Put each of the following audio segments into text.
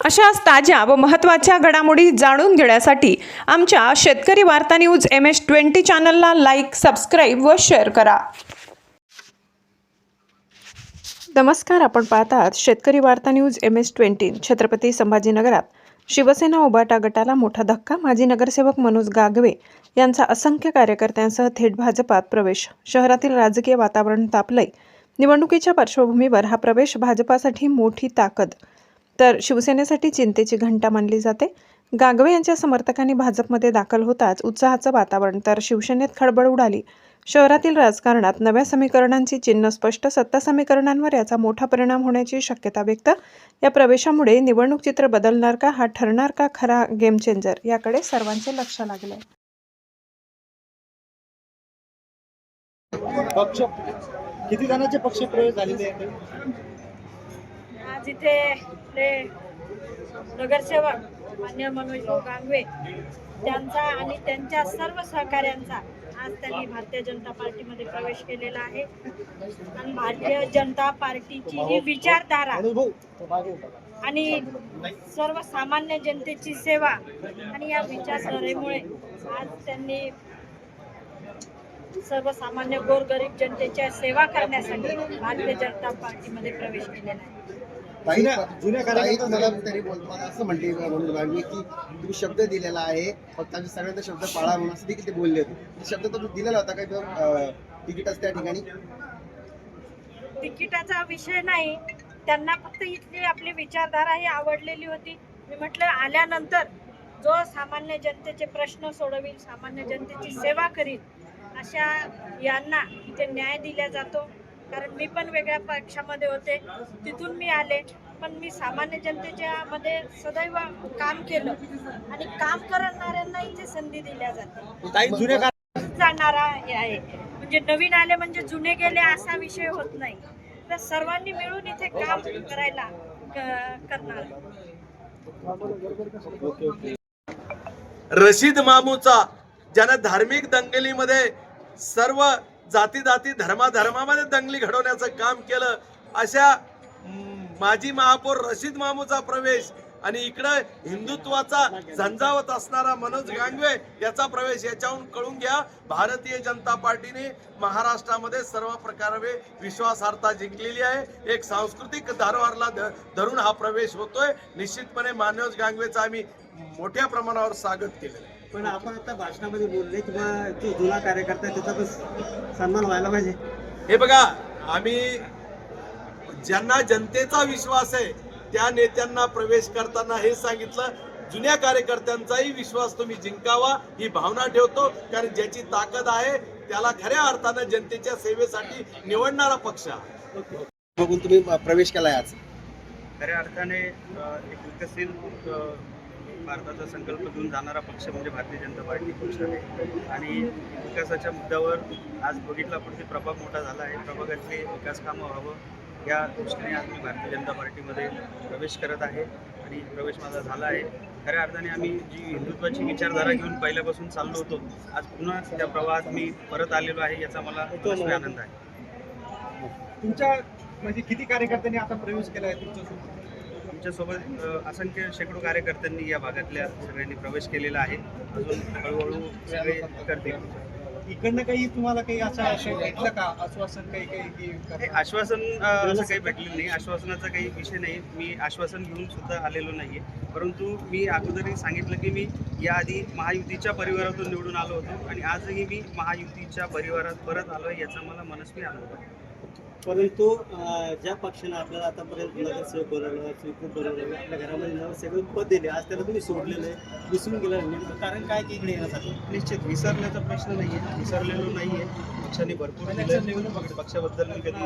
अशाच ताज्या व महत्त्वाच्या घडामोडी जाणून घेण्यासाठी आमच्या शेतकरी वार्ता न्यूज MS-20 चॅनलला लाईक, सबस्क्राईब व शेअर करा। नमस्कार, आपण पाहतात शेतकरी वार्ता न्यूज MS-20। छत्रपती संभाजीनगरात शिवसेना उभाटा गटाला मोठा धक्का। माजी नगरसेवक मनोज गागवे यांचा असंख्य कार्यकर्त्यांसह थेट भाजपात प्रवेश। शहरातील राजकीय वातावरण तापलंय। निवडणुकीच्या पार्श्वभूमीवर हा प्रवेश भाजपासाठी मोठी ताकद तर शिवसेनेसाठी चिंतेची घंटा मानली जाते। गागवे यांच्या समर्थकांनी भाजपमध्ये दाखल होताच उत्साहाचं वातावरण तर शिवसेनेत खळबळ उडाली। शहरातील राजकारणात नव्या समीकरणांची चिन्ह स्पष्ट। सत्ता समीकरणांवर याचा मोठा परिणाम होण्याची शक्यता व्यक्त। या प्रवेशामुळे निवडणूक चित्र बदलणार का, हा ठरणार का खरा गेम चेंजर, याकडे सर्वांचे लक्ष लागले। पक्ष किती जणांचे पक्ष प्रवेश झालेले आहेत? आज इथे आपले नगरसेवक मान्य मनोज गांगवे त्यांचा आणि त्यांच्या सर्व सहकाऱ्यांचा आज त्यांनी भारतीय जनता पार्टीमध्ये प्रवेश केलेला आहे। आणि भारतीय जनता पार्टीची ही विचारधारा आणि सर्वसामान्य जनतेची सेवा आणि या विचारधारेमुळे आज त्यांनी सर्वसामान्य गोरगरीब जनतेच्या सेवा करण्यासाठी भारतीय जनता पार्टीमध्ये प्रवेश केलेला आहे। जुन्या कार्यकर्त्यांना तरी बोलताना असं म्हणते मनोज गांगवे की तुम्ही शब्द दिलेला आहे, फक्त आमच्या सगळ्यांचा शब्द पाळा म्हणून असं देखील ते बोलले होते। शब्द तर दिलेला होता काही तिकीटच त्या ठिकाणी? तिकिटाचा विषय नाही, त्यांना फक्त इथली आपली विचारधारा ही आवडलेली होती। मी म्हटलं आल्यानंतर जो सामान्य जनतेचे प्रश्न सोडविल, सामान्य जनतेची सेवा करील, अशा यांना इथे न्याय दिला जातो। कारण मी पण वेगळ्या पक्षामध्ये होते, तिथून मी आले, पण मी सामान्य जनतेच्या मध्ये सदैव काम केलं आणि काम करणाऱ्यांना इथे संधी दिल्या जाते। जाणारा हे आहे, म्हणजे नवीन आले म्हणजे जुने गेले असा विषय होत नाही, तर सर्वांनी मिळून इथे काम करायला करणार। रशीद मामूचा ज्यानं धार्मिक दंगलीमध्ये सर्व जाती धर्मामध्ये दंगली घडवण्याचं काम केलं, अशा माजी महापौर रशीद मामूचा प्रवेश आणि इकडे हिंदुत्वाचा झंझावत असणारा मनोज गांगवे याचा प्रवेश, याच्याहून कळून घ्या भारतीय जनता पार्टीने महाराष्ट्रामध्ये सर्व प्रकारे विश्वासार्हता जिंकलेली आहे। एक सांस्कृतिक धारवारला धरून हा प्रवेश होतोय। निश्चितपणे मनोज गांगवेचा आम्ही मोठ्या प्रमाणावर स्वागत केलेलं आहे। पण आपण आता भाषणामध्ये बोलले किंवा जो जुना कार्यकर्ता आहे त्याचा पण सन्मान व्हायला पाहिजे। हे बघा, आम्ही ज्यांना जनतेचा विश्वास आहे त्या नेत्यांना प्रवेश करताना हे सांगितलं, जुन्या कार्यकर्त्यांचाही विश्वास तुम्ही जिंकावा ही भावना ठेवतो। कारण ज्याची ताकद आहे त्याला खऱ्या अर्थानं जनतेच्या सेवेसाठी निवडणारा पक्ष आहे। बघून तुम्ही प्रवेश केलाय आज। खऱ्या अर्थाने एक विकसित भारताचा संकल्प घेऊन जाणारा पक्ष म्हणजे भारतीय जनता पार्टी पक्ष आहे। आणि विकासाच्या मुद्द्यावर आज बघितलं आपण की प्रभाग मोठा झाला आहे, प्रभागातले विकास कामं व्हावं या दृष्टीने आज मी भारतीय जनता पार्टीमध्ये प्रवेश करत आहे आणि प्रवेश माझा झाला आहे। खऱ्या अर्थाने आम्ही जी हिंदुत्वाची विचारधारा घेऊन पहिल्यापासून चाललो होतो, आज पुन्हा त्या प्रवाहात मी परत आलेलो आहे, याचा मला आनंद आहे। तुमच्या म्हणजे किती कार्यकर्त्यांनी आता प्रवेश केला आहे तुमच्यासोबत? आमच्यासोबत असंख्य शेकडो कार्यकर्त्यांनी या भागातल्या सगळ्यांनी प्रवेश केलेला आहे। अजून हळूहळू सगळे करतील। इकडनं काही तुम्हाला काही असं भेटलं का आश्वासन? काही आश्वासन असं काही भेटलेलं नाही, आश्वासनाचा काही विषय नाही। मी आश्वासन घेऊन सुद्धा आलेलो नाहीये, परंतु मी अगोदरही सांगितलं की मी याआधी महायुतीच्या परिवारातून निवडून आलो होतो आणि आजही मी महायुतीच्या परिवारात परत आलो आहे, याचा मला मनस्वी आनंद आहे। परंतु ज्या पक्षाने आपल्याला आतापर्यंत नगरसेवक बनवलं, स्वीकृत बनवलं, आपल्या घरामध्ये नगरसेवक पद दिले, आज त्याला तुम्ही सोडलेलं आहे, विसरून गेलं नाही, कारण काय की इकडे येण्यासाठी? निश्चित विसरण्याचा प्रश्न नाही आहे, विसरलेलो नाही आहे। पक्षाने भरपूर दिलं, पक्षाबद्दल मी कधी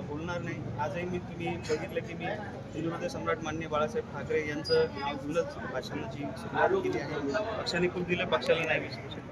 बोलणार नाही। आजही तुम्ही बघितलं की मी हिंदुत्व सम्राट माननीय बाळासाहेब ठाकरे यांचं नाव घेऊनच भाषणाची सुरुवात केली आहे। पक्षाने खूप दिलं, पक्षाला नाही विसरू शकत।